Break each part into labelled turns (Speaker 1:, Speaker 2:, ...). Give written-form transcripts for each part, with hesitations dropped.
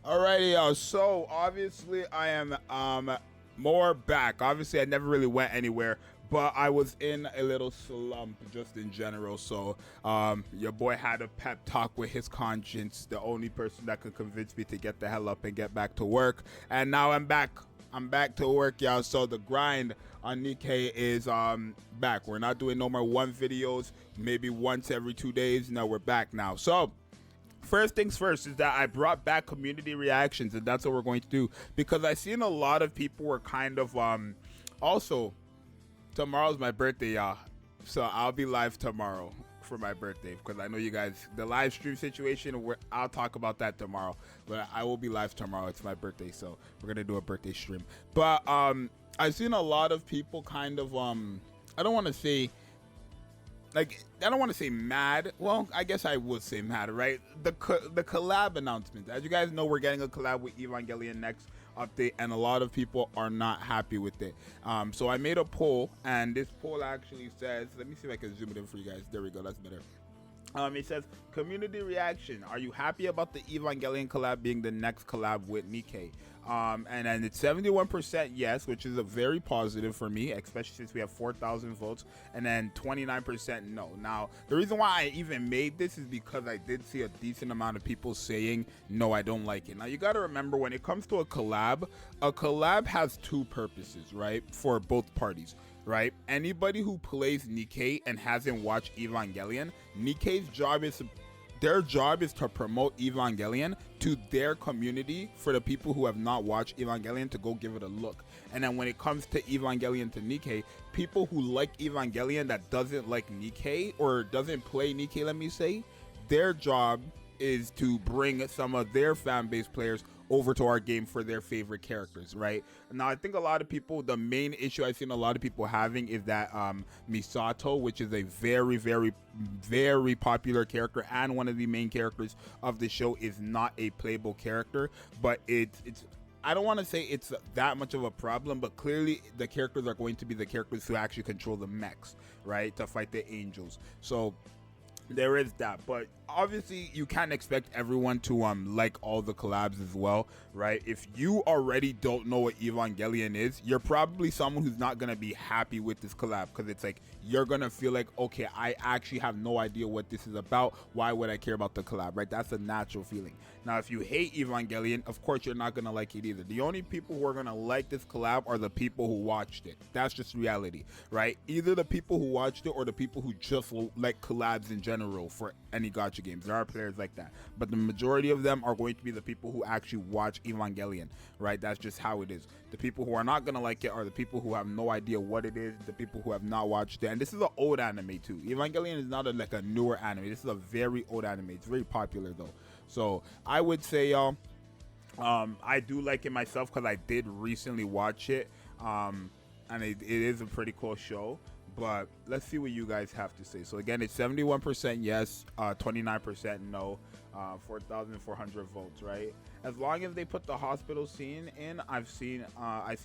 Speaker 1: Alrighty, y'all. So obviously I am more back. Obviously I never really went anywhere, but I was in a little slump just in general. So your boy had a pep talk with his conscience, the only person that could convince me to get the hell up and get back to work. And now I'm back. I'm back to work, y'all. So the grind on Nikke is back. We're not doing no more one videos, maybe once every 2 days. No, we're back now. So first things first is that I brought back community reactions, and that's what we're going to do, because I seen a lot of people were kind of also tomorrow's my birthday, y'all, so I'll be live tomorrow for my birthday, because I know you guys, the live stream situation, where I'll talk about that tomorrow, but I will be live tomorrow. It's my birthday, so we're gonna do a birthday stream. But I've seen a lot of people kind of I don't want to say, like, I don't want to say mad. Well, I guess I would say mad, right? The collab announcement. As you guys know, we're getting a collab with Evangelion next update, and a lot of people are not happy with it. So I made a poll, and this poll actually says, let me see if I can zoom it in for you guys. There we go. That's better. It says, community reaction. Are you happy about the Evangelion collab being the next collab with Nikke? And then it's 71% yes, which is a very positive for me, especially since we have 4,000 votes, and then 29% no. Now, the reason why I even made this is because I did see a decent amount of people saying, no, I don't like it. Now, you got to remember, when it comes to a collab has two purposes, right, for both parties. Right? Anybody who plays Nikke and hasn't watched Evangelion, Nikke's job is to promote Evangelion to their community, for the people who have not watched Evangelion to go give it a look. And then when it comes to Evangelion to Nikke, people who like Evangelion that doesn't like Nikke, or doesn't play Nikke, let me say, their job is to bring some of their fan base players over to our game for their favorite characters, right? Now, I think a lot of people, the main issue I've seen a lot of people having is that Misato, which is a very, very, very popular character and one of the main characters of the show, is not a playable character. But it's I don't want to say it's that much of a problem, but clearly the characters are going to be the characters who actually control the mechs, right, to fight the angels. So there is that. But obviously you can't expect everyone to like all the collabs as well, right? If you already don't know what Evangelion is, you're probably someone who's not gonna be happy with this collab, because it's like you're gonna feel like, okay, I actually have no idea what this is about, why would I care about the collab, right? That's a natural feeling. Now, if you hate Evangelion, of course you're not gonna like it either. The only people who are gonna like this collab are the people who watched it. That's just reality, right? Either the people who watched it or the people who just like collabs in general for any gacha games. There are players like that, but the majority of them are going to be the people who actually watch Evangelion, right? That's just how it is. The people who are not gonna like it are the people who have no idea what it is, the people who have not watched it. And this is an old anime too. Evangelion is not like a newer anime. This is a very old anime. It's very popular though. So I would say, y'all, I do like it myself, because I did recently watch it, and it is a pretty cool show. But let's see what you guys have to say. So again, it's 71% yes, 29% no, 4,400 votes, right? As long as they put the hospital scene in, I see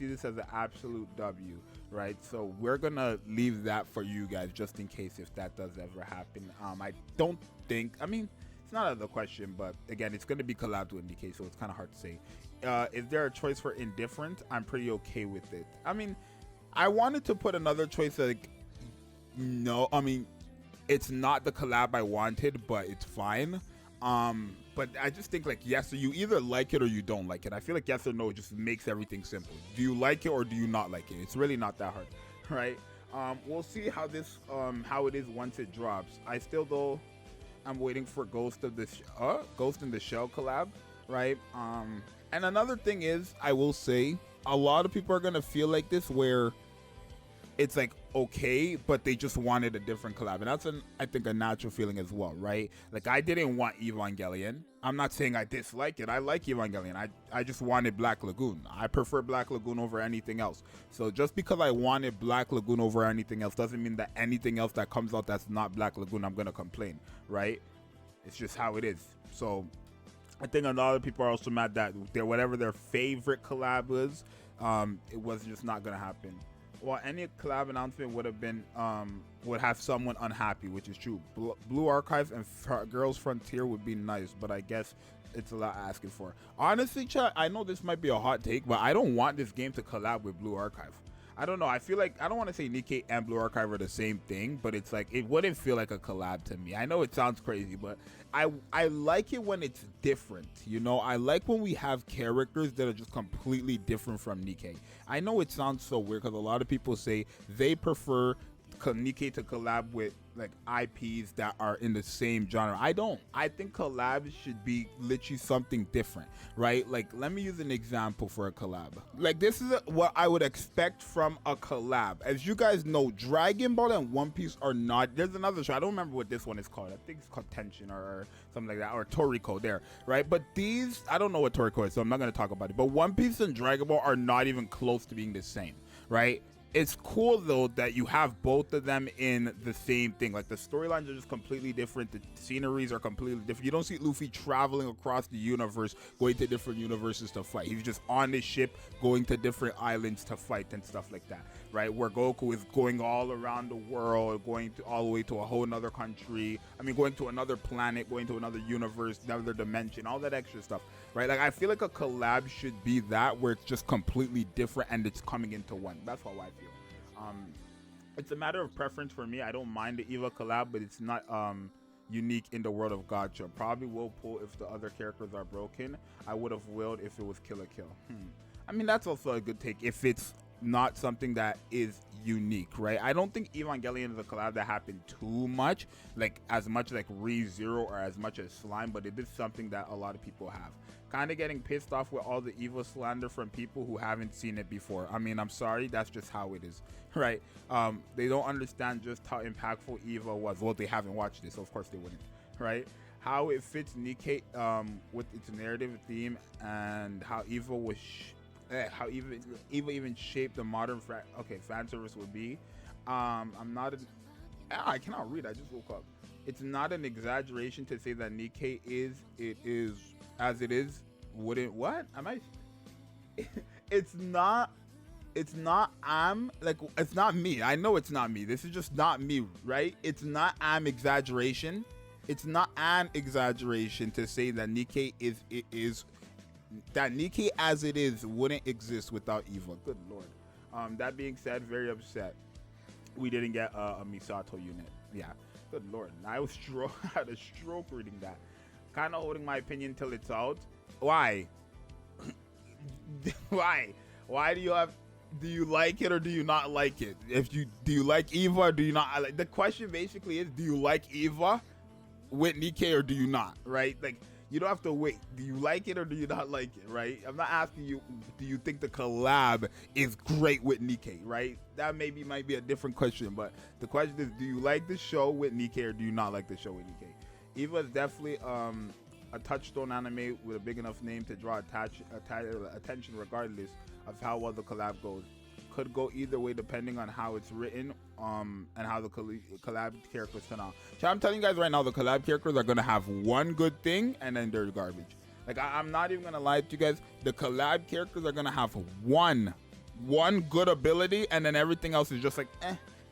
Speaker 1: this as an absolute W, right? So we're gonna leave that for you guys, just in case if that does ever happen. I don't think, I mean, it's not out of the question, but again, it's going to be collabed with Nikke, so it's kind of hard to say. Is there a choice for indifferent? I'm pretty okay with it. I mean, I wanted to put another choice, like, no, I mean, it's not the collab I wanted, but it's fine. But I just think, like, yes, so you either like it or you don't like it. I feel like yes or no just makes everything simple. Do you like it or do you not like it? It's really not that hard, right? We'll see how this how it is once it drops. I still, though, I'm waiting for Ghost in the Shell collab, right? And another thing is, I will say, a lot of people are gonna feel like this, where it's like, okay, but they just wanted a different collab, and that's I think a natural feeling as well, right? Like, I didn't want Evangelion. I'm not saying I dislike it. I like Evangelion. I just wanted Black Lagoon. I prefer Black Lagoon over anything else. So just because I wanted Black Lagoon over anything else doesn't mean that anything else that comes out that's not Black Lagoon, I'm gonna complain, right? It's just how it is. So I think a lot of people are also mad that whatever their favorite collab is, it was just not gonna happen. Well, any collab announcement would have been would have someone unhappy, which is true. Blue Archive and Girls Frontier would be nice, but I guess it's a lot asking for. Honestly, chat, I know this might be a hot take, but I don't want this game to collab with Blue Archive. I don't know. I feel like, I don't want to say Nikke and Blue Archive are the same thing, but it's like, it wouldn't feel like a collab to me. I know it sounds crazy, but I like it when it's different, you know? I like when we have characters that are just completely different from Nikke. I know it sounds so weird because a lot of people say they prefer Nikke to collab with like IPs that are in the same genre. I don't. I think collabs should be literally something different, right? Like, let me use an example for a collab. Like, this is what I would expect from a collab. As you guys know, Dragon Ball and One Piece are not. There's another show. I don't remember what this one is called. I think it's called Tension or something like that, or Toriko there, right? But these, I don't know what Toriko is, so I'm not going to talk about it. But One Piece and Dragon Ball are not even close to being the same, right? It's cool though that you have both of them in the same thing. Like, the storylines are just completely different. The sceneries are completely different. You don't see Luffy traveling across the universe, going to different universes to fight. He's just on his ship, going to different islands to fight and stuff like that, right? Where Goku is going all around the world, going to all the way to a whole another country. I mean, going to another planet, going to another universe, another dimension, all that extra stuff, right? Like, I feel like a collab should be that, where it's just completely different and it's coming into one. That's how I feel. It's a matter of preference for me. I don't mind the Eva collab, but it's not unique in the world of Gacha. Probably will pull if the other characters are broken. I would have willed if it was Kill la Kill. I mean, that's also a good take if it's not something that is unique, right? I don't think Evangelion is a collab that happened too much, like as much like ReZero or as much as Slime, but it is something that a lot of people have. Kind of getting pissed off with all the Eva slander from people who haven't seen it before. I mean, I'm sorry, that's just how it is, right? They don't understand just how impactful Eva was. Well, they haven't watched it, so of course they wouldn't, right? How it fits Nikke with its narrative theme, and how Eva was how Eva even shaped the modern fan service would be. I cannot read, I just woke up. It's not an exaggeration to say that Nikke is as it is. Wouldn't what am I it's not it's not me. I know it's not me. This is just not me, right? It's not exaggeration. It's not an exaggeration to say that Nikke that Nikke as it is wouldn't exist without Eva. Good lord. That being said, very upset we didn't get a Misato unit. Yeah, good lord. I had a stroke reading that. Kind of holding my opinion till it's out. Why? Why do you like it or do you not like it? Do you like Eva or do you not? The question basically is, do you like Eva with Nikke or do you not, right? Like, you don't have to wait. Do you like it or do you not like it, right? I'm not asking you, do you think the collab is great with Nikke, right? That might be a different question, but the question is, do you like the show with Nikke or do you not like the show with Nikke? Eva is definitely a touchstone anime with a big enough name to draw attention regardless of how well the collab goes. Could go either way depending on how it's written and how the collab characters turn out. So I'm telling you guys right now, the collab characters are going to have one good thing and then they're garbage. Like, I'm not even going to lie to you guys. The collab characters are going to have one good ability and then everything else is just like,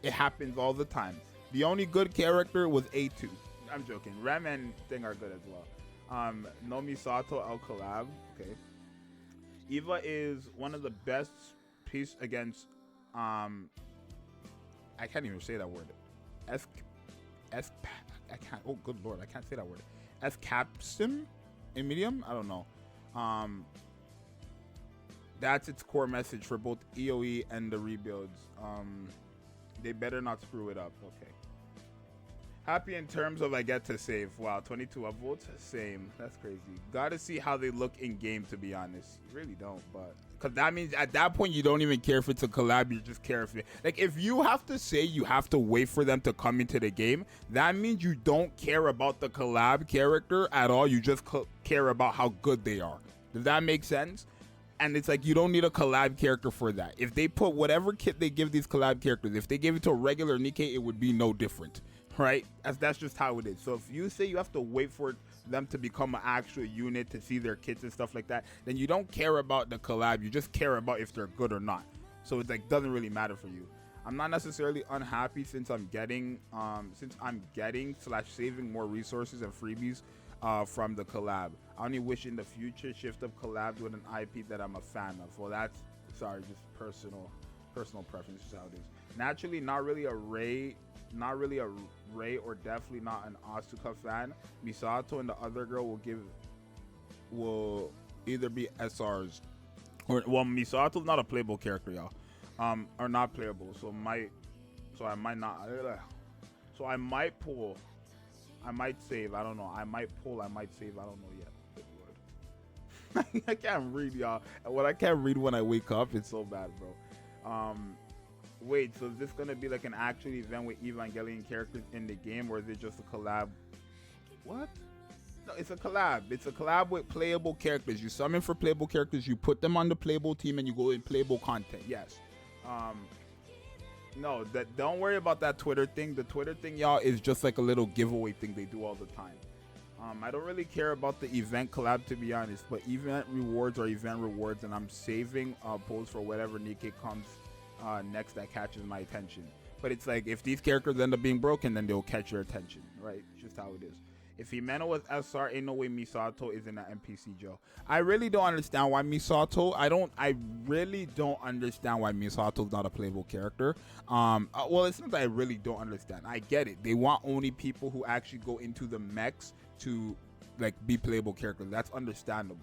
Speaker 1: it happens all the time. The only good character was A2. I'm joking. Rem and Thing are good as well. No Misato El collab. Okay. Eva is one of the best piece against I can't even say that word. I can't. Oh, good lord, I can't say that word. Capsim in medium. I don't know. That's its core message for both EOE and the rebuilds. They better not screw it up. Okay. Happy in terms of I get to save. Wow, 22 upvotes. Same. That's crazy. Gotta see how they look in game, to be honest. You really don't, but because that means at that point you don't even care if it's a collab. You just care if it, like, if you have to say you have to wait for them to come into the game, that means you don't care about the collab character at all. You just care about how good they are. Does that make sense? And it's like, you don't need a collab character for that. If they put whatever kit they give these collab characters, if they give it to a regular Nikke, it would be no different, right? That's just how it is. So if you say you have to wait for them to become an actual unit to see their kits and stuff like that, then you don't care about the collab. You just care about if they're good or not. so it's like doesn't really matter for you. I'm not necessarily unhappy since I'm getting slash saving more resources and freebies from the collab. I only wish in the future Shift Up collabs with an IP that I'm a fan of. Well, that's just personal preference is how it is. Naturally, not really a Ray, or definitely not an Asuka fan. Misato and the other girl will either be SRs or, well, Misato's not a playable character, y'all. Are not playable, so I might not. So I might pull, I might save. I don't know. I might pull. I might save. I don't know yet. Good Lord. I can't read, y'all. And when I can't read when I wake up, it's so bad, bro. Wait. So is this gonna be like an actual event with Evangelion characters in the game, or is it just a collab? What? No, it's a collab. It's a collab with playable characters. You summon for playable characters. You put them on the playable team, and you go in playable content. Yes. No, don't worry about that Twitter thing. The Twitter thing, y'all, is just like a little giveaway thing they do all the time. I don't really care about the event collab, to be honest, but event rewards are event rewards, and I'm saving polls for whatever Nikke comes next that catches my attention. But it's like, if these characters end up being broken, then they'll catch your attention, right? It's just how it is. If Himeno was SR, ain't no way Misato isn't an NPC, Joe. I really don't understand why Misato. I really don't understand why Misato's not a playable character. Well, it's not that I really don't understand. I get it. They want only people who actually go into the mechs to like be playable characters. That's understandable.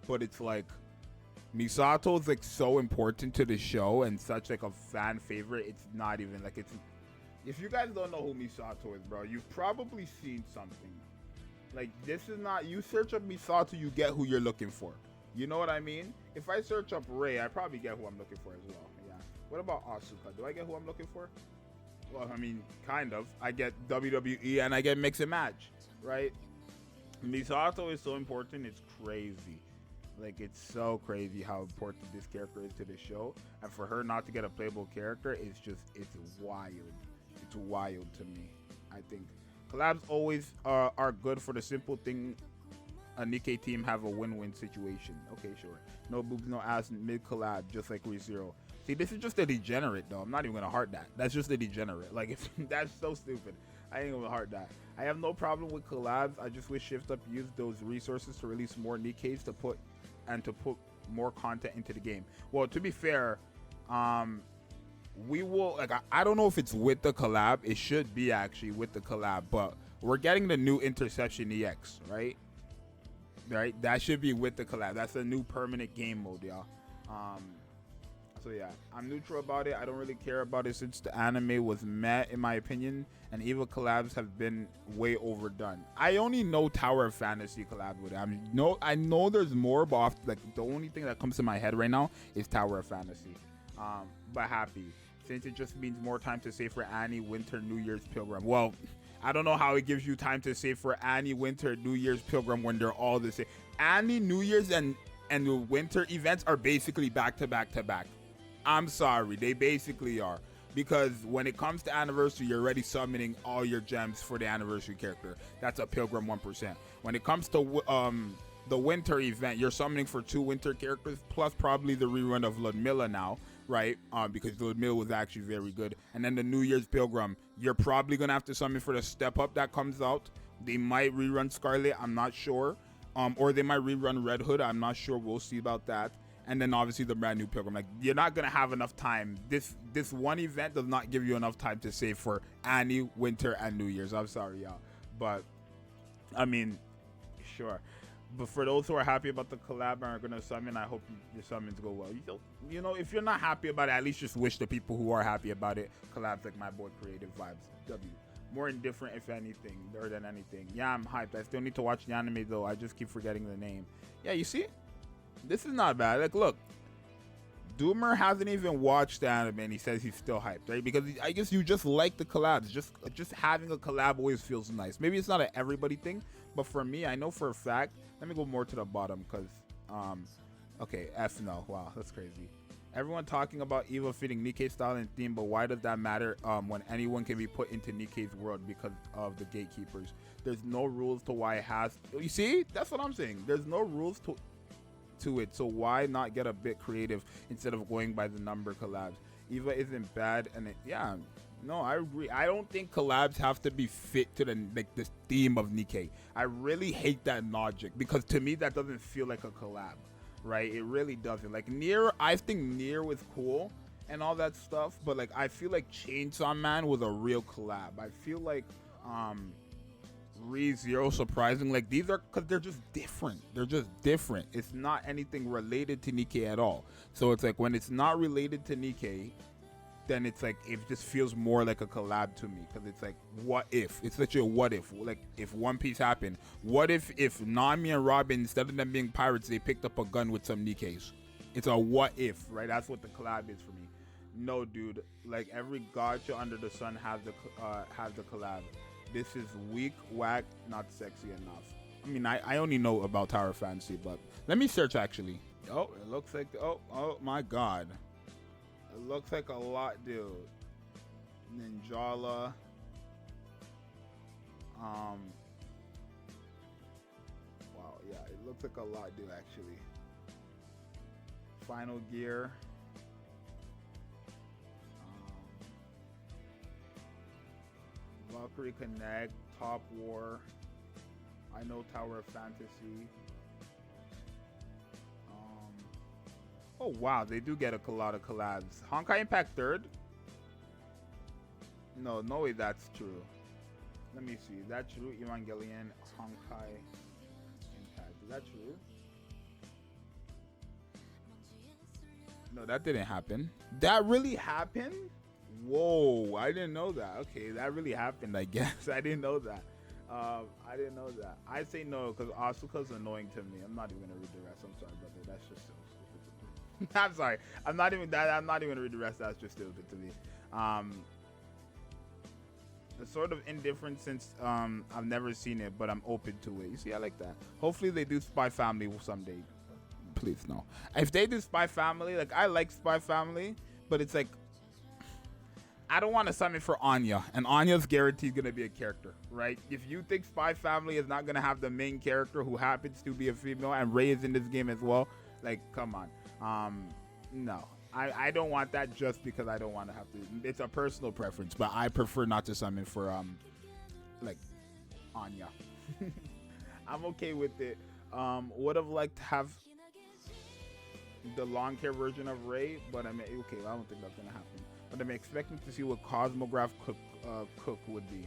Speaker 1: But it's like, Misato is like so important to the show and such like a fan favorite. It's not even like it's. If you guys don't know who Misato is, bro, you've probably seen something. Like, this is not, you search up Misato, you get who you're looking for. You know what I mean? If I search up Ray, I probably get who I'm looking for as well. Yeah. What about Asuka? Do I get who I'm looking for? Well, I mean, kind of. I get WWE and I get mix and match, right? Misato is so important, it's crazy. Like, it's so crazy how important this character is to the show. And for her not to get a playable character, it's wild. It's wild to me, I think. Collabs always are good for the simple thing. A Nikke team have a win-win situation. Okay, sure. No boobs, no ass, mid-collab, just like ReZero. See, this is just a degenerate, though. I'm not even going to heart that. That's just a degenerate. Like, if, that's so stupid. I ain't going to heart that. I have no problem with collabs. I just wish Shift Up used those resources to release more Nikkes to put more content into the game. Well, to be fair, we will, like, I don't know if it's with the collab. It should be actually with the collab, but we're getting the new Interception EX, right? Right? That should be with the collab. That's a new permanent game mode, y'all. So yeah, I'm neutral about it. I don't really care about it since the anime was met, in my opinion, and EVA collabs have been way overdone. I only know Tower of Fantasy collab with it. I know there's more, but like the only thing that comes to my head right now is Tower of Fantasy. But happy, since it just means more time to save for Annie, Winter, New Year's Pilgrim. Well, I don't know how it gives you time to save for Annie, Winter, New Year's Pilgrim when they're all the same. Annie, New Year's, and the Winter events are basically back to back to back. I'm sorry, they basically are. Because when it comes to anniversary, you're already summoning all your gems for the anniversary character. That's a Pilgrim 1%. When it comes to the Winter event, you're summoning for 2 Winter characters, plus probably the rerun of Ludmilla now, right? Because Ludmilla was actually very good. And then the New Year's Pilgrim, you're probably going to have to summon for the Step Up that comes out. They might rerun Scarlet, I'm not sure. Or they might rerun Red Hood, I'm not sure. We'll see about that. And then obviously the brand new Pilgrim. Like, you're not gonna have enough time. This one event does not give you enough time to save for Annie, Winter, and New Year's. I'm sorry, y'all, but I mean, sure. But for those who are happy about the collab and are gonna summon, I hope your summons go well. You know, if you're not happy about it, at least just wish the people who are happy about it collabs like my boy Creative Vibes W. More indifferent if anything, or than anything. Yeah, I'm hyped. I still need to watch the anime though. I just keep forgetting the name. Yeah, you see? This is not bad. Like, look, Doomer hasn't even watched the anime and he says he's still hyped, right? Because I guess you just like the collabs. Just having a collab always feels nice. Maybe it's not an everybody thing, but for me, I know for a fact. Let me go more to the bottom because, okay, F no. Wow, that's crazy. Everyone talking about Eva fitting Nikke style and theme, but why does that matter when anyone can be put into Nikke's world because of the gatekeepers? There's no rules to why it has. You see? That's what I'm saying. There's no rules to. to it. So why not get a bit creative instead of going by the number collabs? Eva isn't bad, and yeah, no, I agree. I don't think collabs have to be fit to the theme of Nikke. I really hate that logic because to me that doesn't feel like a collab, right? It really doesn't. Like Nier, I think Nier was cool and all that stuff, but like I feel like Chainsaw Man was a real collab. I feel like ReZero, surprising, like these are because they're just different. They're just different. It's not anything related to Nikke at all. So it's like when it's not related to Nikke, then it's like it just feels more like a collab to me because it's like what if? It's such a what if. Like if One Piece happened, what if Nami and Robin, instead of them being pirates, they picked up a gun with some Nikkes? It's a what if, right? That's what the collab is for me. No, dude. Like every gacha under the sun has the collab. This is weak, whack, not sexy enough. I mean, I only know about Tower Fantasy, but let me search actually. Oh, it looks like oh my god. It looks like a lot, dude. Ninjala. Wow, yeah, it looks like a lot, dude, actually. Final Gear. Valkyrie Connect, Top War. I know Tower of Fantasy. Oh wow, they do get a lot of collabs. Honkai Impact 3rd? No way that's true. Let me see. Is that true? Evangelion, Honkai Impact. Is that true? No, that didn't happen. That really happened? Whoa, I didn't know that. Okay, that really happened, I guess. I didn't know that. I didn't know that. I say no because Asuka's annoying to me. I'm not even gonna read the rest. I'm sorry, brother. That's just so stupid. I'm sorry. I'm not even gonna read the rest. That's just stupid to me. It's sort of indifferent since I've never seen it, but I'm open to it. You see, I like that. Hopefully they do Spy Family someday. Please no. If they do Spy Family, like I like Spy Family, but it's like I don't want to summon for Anya, and Anya's guaranteed gonna be a character, right? If you think Spy Family is not gonna have the main character who happens to be a female, and Rei is in this game as well, like come on. No, I don't want that just because I don't want to have to. It's a personal preference, but I prefer not to summon for like Anya. I'm okay with it. Would have liked to have the long hair version of Rei, but I mean, okay, I don't think that's gonna happen. But I'm expecting to see what Cosmograph Cook would be.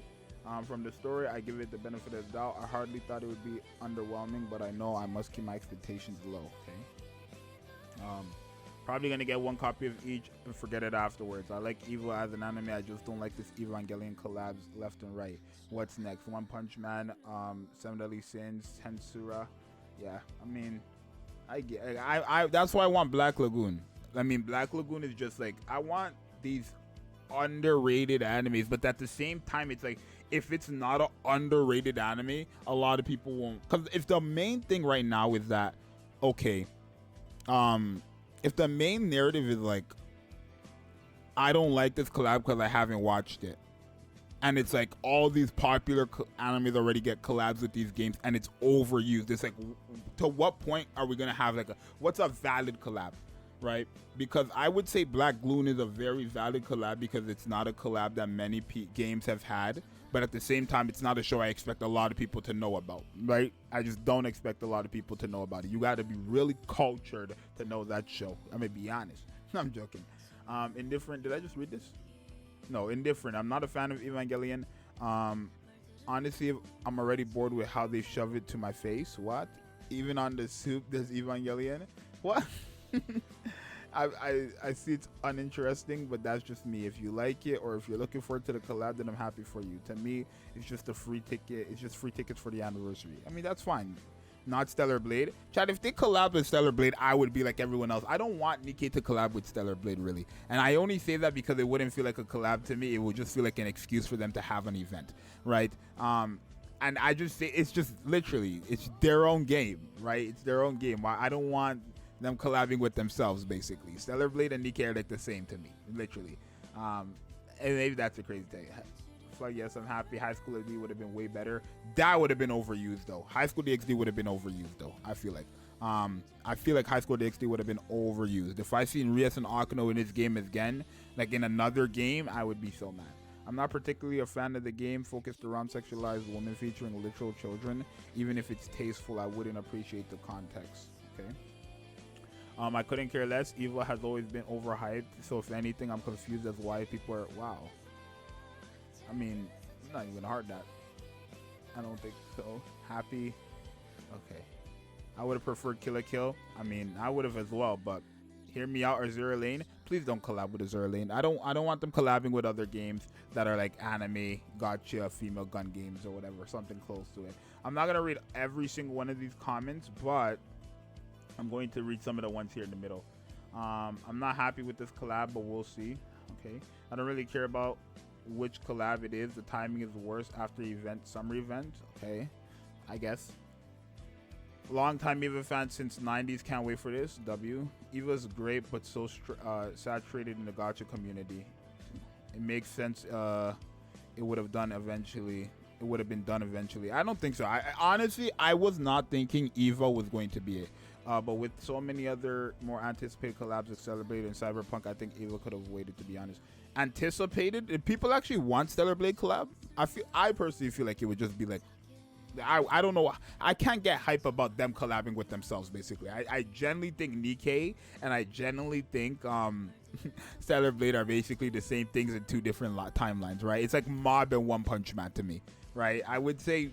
Speaker 1: From the story, I give it the benefit of the doubt. I hardly thought it would be underwhelming, but I know I must keep my expectations low. Okay. Probably gonna get one copy of each and forget it afterwards. I like Evo as an anime. I just don't like this Evangelion collabs left and right. What's next? One Punch Man, Seven Deadly Sins, Tensura. Yeah, I mean, I that's why I want Black Lagoon. I mean, Black Lagoon is just like I want these underrated animes, but at the same time it's like if it's not an underrated anime, a lot of people won't, because if the main thing right now is that okay, if the main narrative is like I don't like this collab because I haven't watched it, and it's like all these popular animes already get collabs with these games and it's overused, it's like to what point are we gonna have like what's a valid collab? Right? Because I would say Black Loon is a very valid collab because it's not a collab that many games have had, but at the same time it's not a show I expect a lot of people to know about, right? I just don't expect a lot of people to know about it. You got to be really cultured to know that show. I'm gonna be honest. I'm joking. Indifferent, did I just read this? No, Indifferent. I'm not a fan of Evangelion. Honestly, I'm already bored with how they shove it to my face. What? Even on the soup there's Evangelion? What? I see it's uninteresting, but that's just me. If you like it or if you're looking forward to the collab, then I'm happy for you. To me, it's just a free ticket. It's just free tickets for the anniversary. I mean, that's fine. Not Stellar Blade. Chad, if they collab with Stellar Blade, I would be like everyone else. I don't want Nikke to collab with Stellar Blade, really. And I only say that because it wouldn't feel like a collab to me. It would just feel like an excuse for them to have an event, right? And I just say it's just literally, it's their own game, right? It's their own game. I don't want them collabing with themselves, basically. Stellar Blade and Nikke are like the same to me, literally. And maybe that's a crazy thing. Like, yes, I'm happy. High School DxD would have been way better. That would have been overused, though. High School DxD would have been overused, though, I feel like. I feel like High School DxD would have been overused. If I seen Rias and Akuno in this game again, like in another game, I would be so mad. I'm not particularly a fan of the game focused around sexualized women featuring literal children. Even if it's tasteful, I wouldn't appreciate the context. Okay. I couldn't care less. Eva has always been overhyped, so if anything, I'm confused as why people are. Wow. I mean, it's not even hard that. I don't think so. Happy. Okay. I would have preferred Kill la Kill. I mean, I would have as well, but Hear Me Out or Zero Lane, please don't collab with Zero Lane. I don't want them collabing with other games that are like anime, gotcha, female gun games or whatever, something close to it. I'm not gonna read every single one of these comments, but I'm going to read some of the ones here in the middle. I'm not happy with this collab, but we'll see. Okay. I don't really care about which collab it is. The timing is worse after summer event. Okay. I guess. Long time Eva fan since 90s. Can't wait for this. W. Eva's great, but so saturated in the gacha community. It makes sense. It would have done eventually. It would have been done eventually. I don't think so. I honestly, I was not thinking Eva was going to be it. But with so many other more anticipated collabs like Celebrate and Cyberpunk, I think Eva could have waited, to be honest. Anticipated? If people actually want Stellar Blade collab, I personally feel like it would just be like, I don't know. I can't get hype about them collabing with themselves, basically. I genuinely think Nikke and I genuinely think Stellar Blade are basically the same things in two different timelines, right? It's like Mob and One Punch Man to me, right? I would say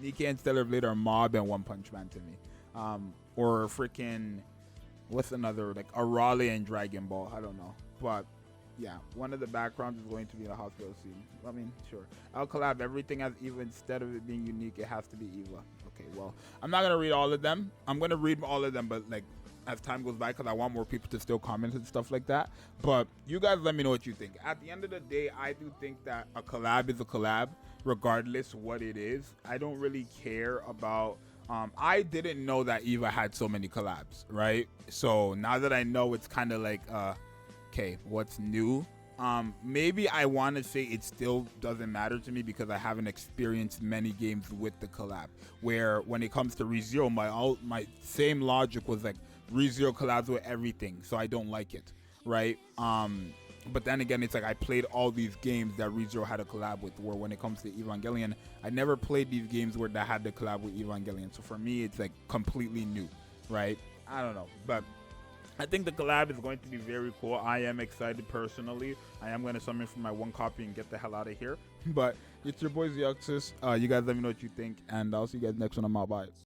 Speaker 1: Nikke and Stellar Blade are Mob and One Punch Man to me. Or freaking, what's another, like Arale and Dragon Ball? I don't know. But yeah, one of the backgrounds is going to be the hospital scene. I mean, sure. I'll collab everything as Eva. Instead of it being unique, it has to be Eva. Okay, well, I'm not going to read all of them. I'm going to read all of them, but like as time goes by, because I want more people to still comment and stuff like that. But you guys let me know what you think. At the end of the day, I do think that a collab is a collab, regardless what it is. I don't really care about... I didn't know that Eva had so many collabs, right? So now that I know, it's kind of like, okay, what's new? Maybe I want to say it still doesn't matter to me because I haven't experienced many games with the collab. Where when it comes to ReZero, my same logic was like ReZero collabs with everything, so I don't like it, right? But then again, it's like I played all these games that ReZero had a collab with, where when it comes to Evangelion, I never played these games where that had the collab with Evangelion. So for me, it's like completely new, right? I don't know, but I think the collab is going to be very cool. I am excited personally. I am going to summon for my one copy and get the hell out of here. But it's your boy Zxous. You guys let me know what you think, and I'll see you guys next one. I'm out. Bye.